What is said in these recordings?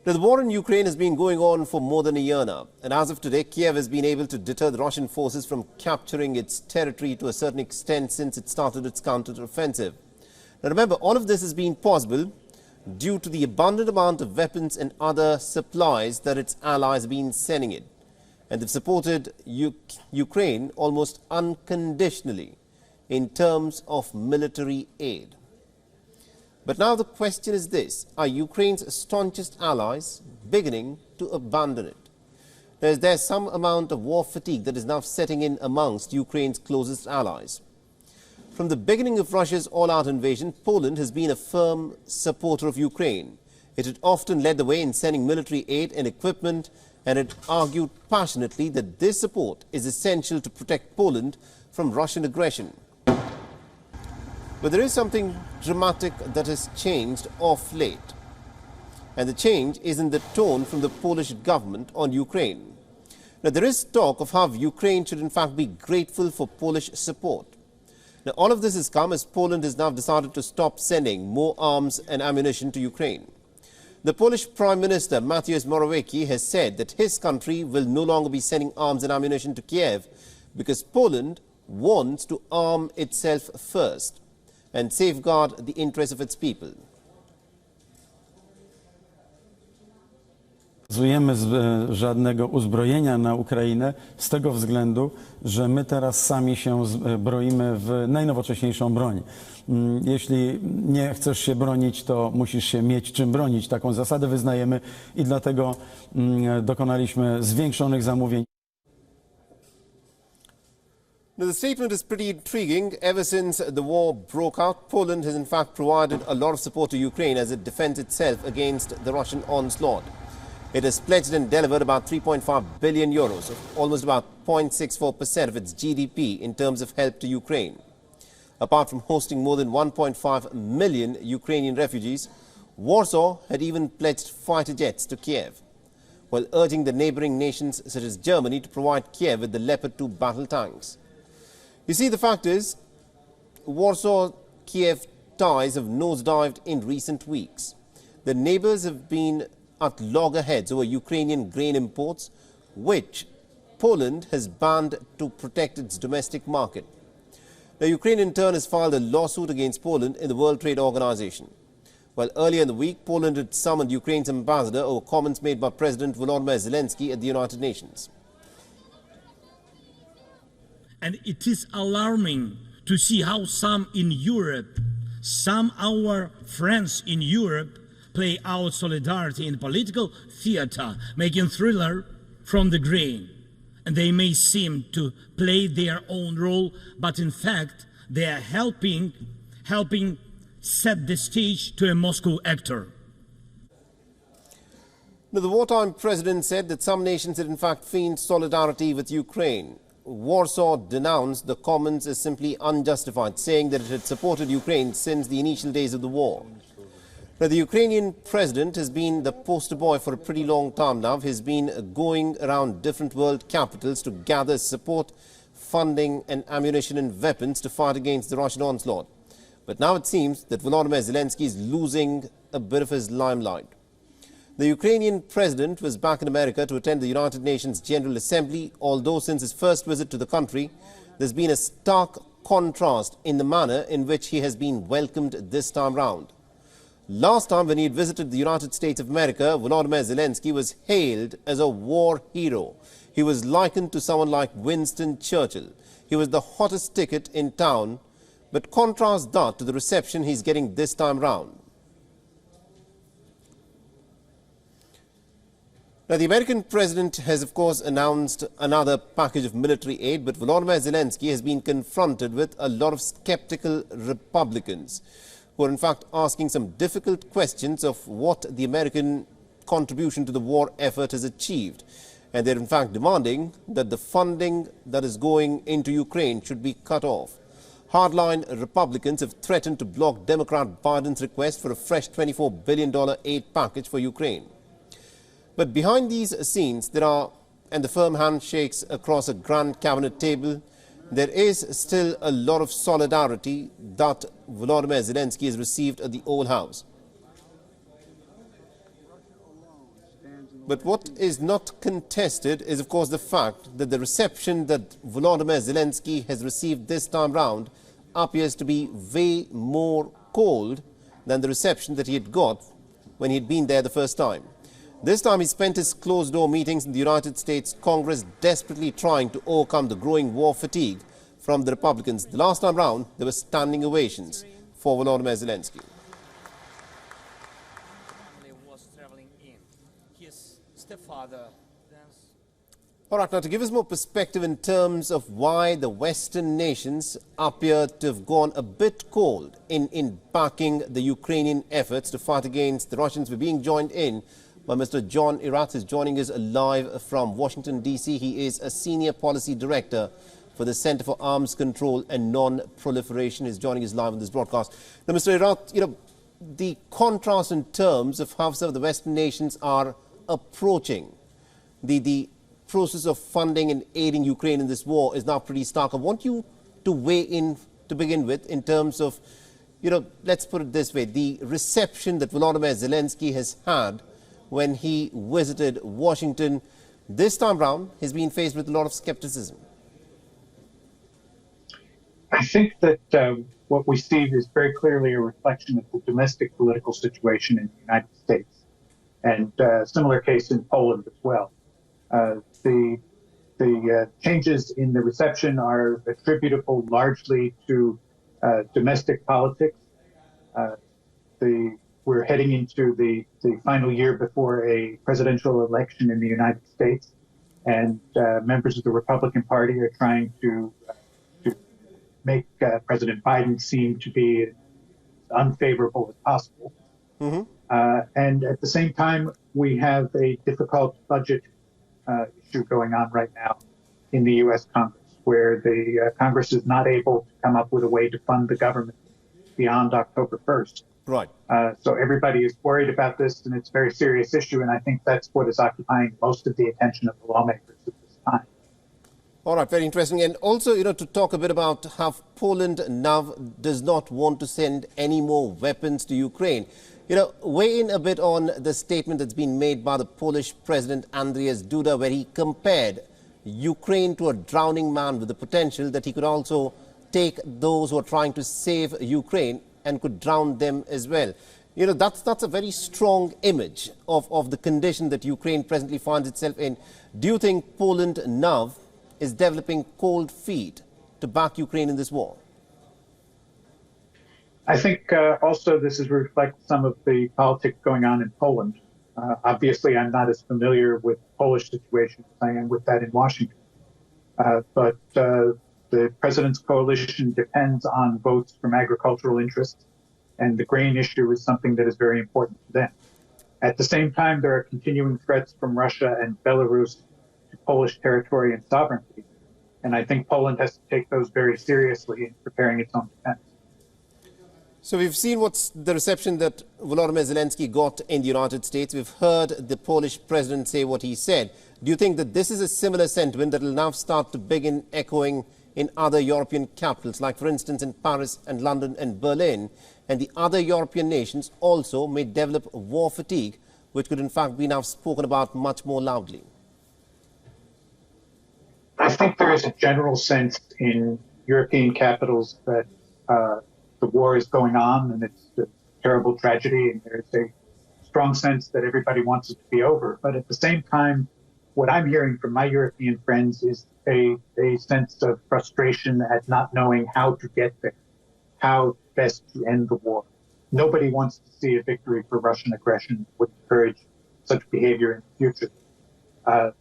Now, the war in Ukraine has been going on for more than a year now, and as of today, Kiev has been able to deter the Russian forces from capturing its territory to a certain extent since it started its counter-offensive. Now, remember, all of this has been possible due to the abundant amount of weapons and other supplies that its allies have been sending it. And they've supported Ukraine almost unconditionally in terms of military aid. But now the question is this: are Ukraine's staunchest allies beginning to abandon it? There's some amount of war fatigue that is now setting in amongst Ukraine's closest allies. From the beginning of Russia's all-out invasion, Poland has been a firm supporter of Ukraine. It had often led the way in sending military aid and equipment, and it argued passionately that this support is essential to protect Poland from Russian aggression. But there is something dramatic that has changed of late, and the change is in the tone from the Polish government on Ukraine. Now, there is talk of how Ukraine should in fact be grateful for Polish support. Now, all of this has come as Poland has now decided to stop sending more arms and ammunition to Ukraine. The Polish Prime Minister, Mateusz Morawiecki, has said that his country will no longer be sending arms and ammunition to Kiev because Poland wants to arm itself first and safeguard the interests of its people. Nie przekazujemy żadnego uzbrojenia na Ukrainę z tego względu, że my teraz sami się broimy w najnowocześniejszą broń. Jeśli nie chcesz się bronić, to musisz się mieć czym bronić. Taką zasadę wyznajemy i dlatego dokonaliśmy zwiększonych zamówień. Now, the statement is pretty intriguing. Ever since the war broke out, Poland has in fact provided a lot of support to Ukraine as it defends itself against the Russian onslaught. It has pledged and delivered about 3.5 billion euros, almost about 0.64% of its GDP in terms of help to Ukraine. Apart from hosting more than 1.5 million Ukrainian refugees, Warsaw had even pledged fighter jets to Kiev, while urging the neighboring nations such as Germany to provide Kiev with the Leopard 2 battle tanks. You see, the fact is, Warsaw-Kiev ties have nosedived in recent weeks. The neighbors have been at loggerheads over Ukrainian grain imports, which Poland has banned to protect its domestic market. Now, Ukraine in turn has filed a lawsuit against Poland in the World Trade Organization. Well, earlier in the week, Poland had summoned Ukraine's ambassador over comments made by President Volodymyr Zelensky at the United Nations. And it is alarming to see how some in Europe, some our friends in Europe, play out solidarity in political theater, making thriller from the grain. And they may seem to play their own role, but in fact, they are helping set the stage to a Moscow actor. Now, the wartime president said that some nations had in fact feigned solidarity with Ukraine. Warsaw denounced the comments as simply unjustified, saying that it had supported Ukraine since the initial days of the war. Now, the Ukrainian president has been the poster boy for a pretty long time now. He's been going around different world capitals to gather support, funding and ammunition and weapons to fight against the Russian onslaught. But now it seems that Volodymyr Zelensky is losing a bit of his limelight. The Ukrainian president was back in America to attend the United Nations General Assembly, although since his first visit to the country, there's been a stark contrast in the manner in which he has been welcomed this time round. Last time when he had visited the United States of America, Volodymyr Zelensky was hailed as a war hero. He was likened to someone like Winston Churchill. He was the hottest ticket in town, but contrast that to the reception he's getting this time round. Now, the American president has, of course, announced another package of military aid, but Volodymyr Zelensky has been confronted with a lot of skeptical Republicans who are, in fact, asking some difficult questions of what the American contribution to the war effort has achieved. And they're, in fact, demanding that the funding that is going into Ukraine should be cut off. Hardline Republicans have threatened to block Democrat Biden's request for a fresh $24 billion aid package for Ukraine. But behind these scenes, there are, and the firm handshakes across a grand cabinet table, there is still a lot of solidarity that Volodymyr Zelensky has received at the Oval House. But what is not contested is, of course, the fact that the reception that Volodymyr Zelensky has received this time round appears to be way more cold than the reception that he had got when he had been there the first time. This time he spent his closed-door meetings in the United States Congress desperately trying to overcome the growing war fatigue from the Republicans. The last time round, there were standing ovations for Volodymyr Zelensky. Was traveling in. His stepfather. All right, now to give us more perspective in terms of why the Western nations appear to have gone a bit cold in backing the Ukrainian efforts to fight against the Russians, we're being joined in by Mr. John Irat, who's joining us live from Washington, D.C. He is a senior policy director for the Center for Arms Control and Non-Proliferation. He's joining us live on this broadcast. Now, Mr. Irat, the contrast in terms of how some of the Western nations are approaching the process of funding and aiding Ukraine in this war is now pretty stark. I want you to weigh in to begin with in terms of, let's put it this way, the reception that Volodymyr Zelensky has had when he visited Washington. This time round, he's been faced with a lot of skepticism. I think that what we see is very clearly a reflection of the domestic political situation in the United States, and a similar case in Poland as well. The changes in the reception are attributable largely to domestic politics. We're heading into the final year before a presidential election in the United States, and members of the Republican Party are trying to make President Biden seem to be as unfavorable as possible. Mm-hmm. And at the same time, we have a difficult budget issue going on right now in the U.S. Congress, where the Congress is not able to come up with a way to fund the government beyond October 1st. Right. So everybody is worried about this, and it's a very serious issue, and I think that's what is occupying most of the attention of the lawmakers at this time. All right, very interesting. And also, to talk a bit about how Poland now does not want to send any more weapons to Ukraine. Weigh in a bit on the statement that's been made by the Polish President Andrzej Duda, where he compared Ukraine to a drowning man with the potential that he could also take those who are trying to save Ukraine and could drown them as well. That's a very strong image of the condition that Ukraine presently finds itself in. Do you think Poland now is developing cold feet to back Ukraine in this war? I think also this reflects some of the politics going on in Poland. Obviously, I'm not as familiar with the Polish situation as I am with that in Washington. But the president's coalition depends on votes from agricultural interests, and the grain issue is something that is very important to them. At the same time, there are continuing threats from Russia and Belarus to Polish territory and sovereignty, and I think Poland has to take those very seriously in preparing its own defense. So we've seen what's the reception that Volodymyr Zelensky got in the United States. We've heard the Polish president say what he said. Do you think that this is a similar sentiment that will now start to begin echoing in other European capitals, like, for instance, in Paris and London and Berlin, and the other European nations also may develop war fatigue, which could in fact be now spoken about much more loudly? I think there is a general sense in European capitals that the war is going on and it's a terrible tragedy, and there's a strong sense that everybody wants it to be over. But at the same time, what I'm hearing from my European friends is a sense of frustration at not knowing how to get there, how best to end the war. Nobody wants to see a victory for Russian aggression, would encourage such behavior in the future.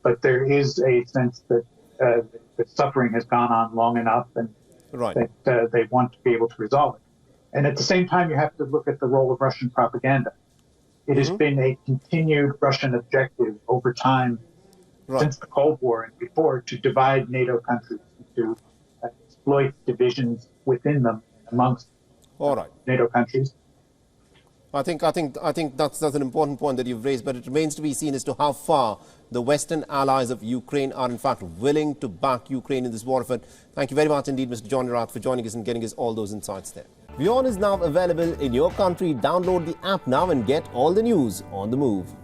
But there is a sense that the suffering has gone on long enough, and that they want to be able to resolve it. And at the same time, you have to look at the role of Russian propaganda. It has been a continued Russian objective over time, since the Cold War and before, to divide NATO countries, to exploit divisions within them amongst NATO countries. I think that's an important point that you've raised, but it remains to be seen as to how far the Western allies of Ukraine are in fact willing to back Ukraine in this war effort. Thank you very much indeed, Mr. John Irat, for joining us and getting us all those insights there. WION is now available in your country. Download the app now and get all the news on the move.